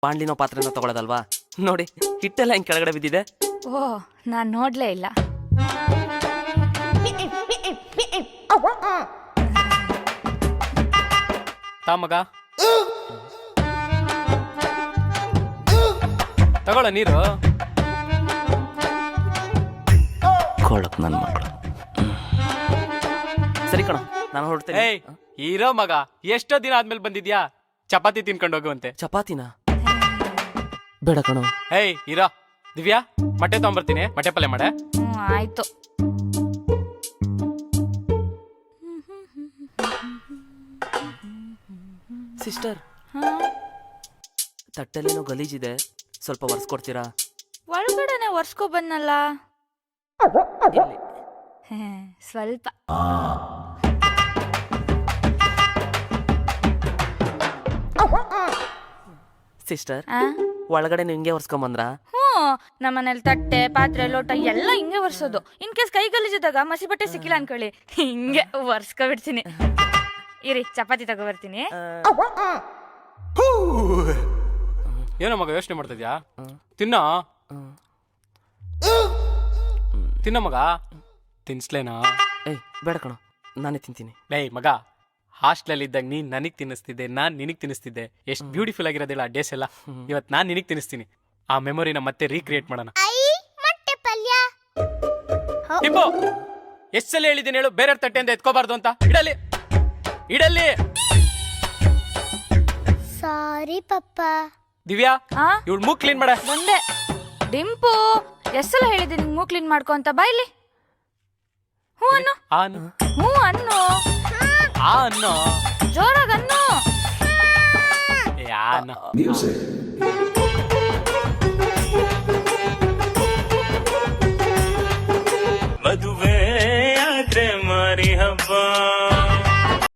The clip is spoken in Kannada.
ಬಾಂಡ್ಲಿನೋ ಪಾತ್ರೆನೋ ತಗೊಳ್ಳೋದಲ್ವಾ? ನೋಡಿ ಹಿಟ್ಟೆಲ್ಲ ಹಿಂಗ್ ಕೆಳಗಡೆ ಬಿದ್ದಿದೆ. ಓ, ನಾನ್ ನೋಡ್ಲೇ ಇಲ್ಲ. ಮಗ ತಗೊಳ ನೀರು. ಕೊಳಕ್ ನನ್ ಮಕ್ಕಳು. ಸರಿ ಕಣ, ನಾನು ಹೊರಡ್ತೇನೆ. ಏಯ್ ಹೀರೋ ಮಗ, ಎಷ್ಟೋ ದಿನ ಆದ್ಮೇಲೆ ಬಂದಿದ್ಯಾ? ಚಪಾತಿ ತಿನ್ಕೊಂಡು ಹೋಗುವಂತೆ. ಚಪಾತಿನ ಬೇಡ ಕಣೋ. ಏಯ್ ಹೀರೋ, ದಿವ್ಯಾ ಮೊಟ್ಟೆ ತಗೊಂಬರ್ತೀನಿ, ಮೊಟ್ಟೆ ಪಲ್ಯ ಮಾಡೆ. ಆಯ್ತು. ಸಿಸ್ಟರ್, ತಟ್ಟೆಲ್ಲೇನೋ ಗಲೀಜಿದೆ, ಸ್ವಲ್ಪ ಒರೆಸ್ಕೊಡ್ತೀರಾ? ಒಳಗಡೆನೆ ಒರ್ಸ್ಕೊ ಬಂದಲ್ಲ. ಸ್ವಲ್ಪ. ಸಿಸ್ಟರ್, ಒಳಗಡೆ ನೀವು ಹಿಂಗೆ ಒರೆಸ್ಕೊಂಬಂದ್ರ? ನಮ್ಮನೇಲಿ ತಟ್ಟೆ ಪಾತ್ರೆ ಲೋಟ ಎಲ್ಲ ಹಿಂಗೆ ಒರ್ಸೋದು. ಇನ್ ಕೇಸ್ ಕೈ ಗಲೀಜಿದಾಗ ಮಸಿ ಬಟ್ಟೆ ಸಿಕ್ಕಿಲ್ಲ ಅನ್ಕೊಳ್ಳಿ, ಹಿಂಗೆ ಒರ್ಸ್ಕೊಬಿಡ್ತೀನಿ. ಇರಿ, ಚಪಾತಿ ತಗೋಬರ್ತೀನಿ. ಏನೋ ಮಗ ಯೋಚನೆ ಮಾಡ್ತಿದ್ಯಾ? ತಿನ್ನೋ ತಿನ್ನ ಮಗ. ತಿನ್ಸ್ಲೇನಾ? ಏಯ್ ಬೇಡ ಕಣೋ, ನಾನೇ ತಿಂತೀನಿ. ಏಯ್ ಮಗ, ಹಾಸ್ಟೆಲ್ ಇದ್ದಾಗ ನೀನ್ ನನಗ್ ತಿನ್ನಿಸ್ತಿದ್ದೆ, ನಾನ್ ನಿನಗ್ ತಿನ್ನಿಸ್ತಿದ್ದೆ. ಎಷ್ಟು ಬ್ಯೂಟಿಫುಲ್ ಆಗಿರೋದಿಲ್ಲ ಆ ಡೇಸ್ ಎಲ್ಲ. ಇವತ್ತು ನಾನ್ ನಿನಗ್ ತಿನ್ನಿಸ್ತೀನಿ. ಆ ಮೆಮೊರಿನ ಮತ್ತೆ ರೀಕ್ರಿಯೇಟ್ ಮಾಡೋಣ. ಟಿಪ್ಪು, ಎಷ್ಟ್ ಸಲ ಹೇಳಿದ್ದೀನಿ ಹೇಳು, ಬೇರೆ ತಟ್ಟೆಯಿಂದ ಎತ್ಕೋಬಾರ್ದು ಅಂತ. ಇಡಲಿ ಇಡಲಿ. ಸಾರಿ ಪಪ್ಪ. ದಿವ್ಯಾ, ಇವಳು ಮೂಗ್ ಕ್ಲೀನ್ ಮಾಡ. ಬಂದೆ. ಡಿಂಪು, ಎಷ್ಟೆಲ್ಲ ಹೇಳಿದೆ ನಿಂಗೆ ಮೂಗ್ ಕ್ಲೀನ್ ಮಾಡ್ಕೊ ಅಂತ. ಬಾಯ್ಲಿ. ಹ್ಞೂ ಅನ್ನು. ಹ್ಞೂ ಅನ್ನು. ಆ ಅನ್ನೋ. ಜೋರಾಗ ಅನ್ನು. ಮದುವೆ ಆದ್ರೆ ಮಾರಿ ಹಬ್ಬ.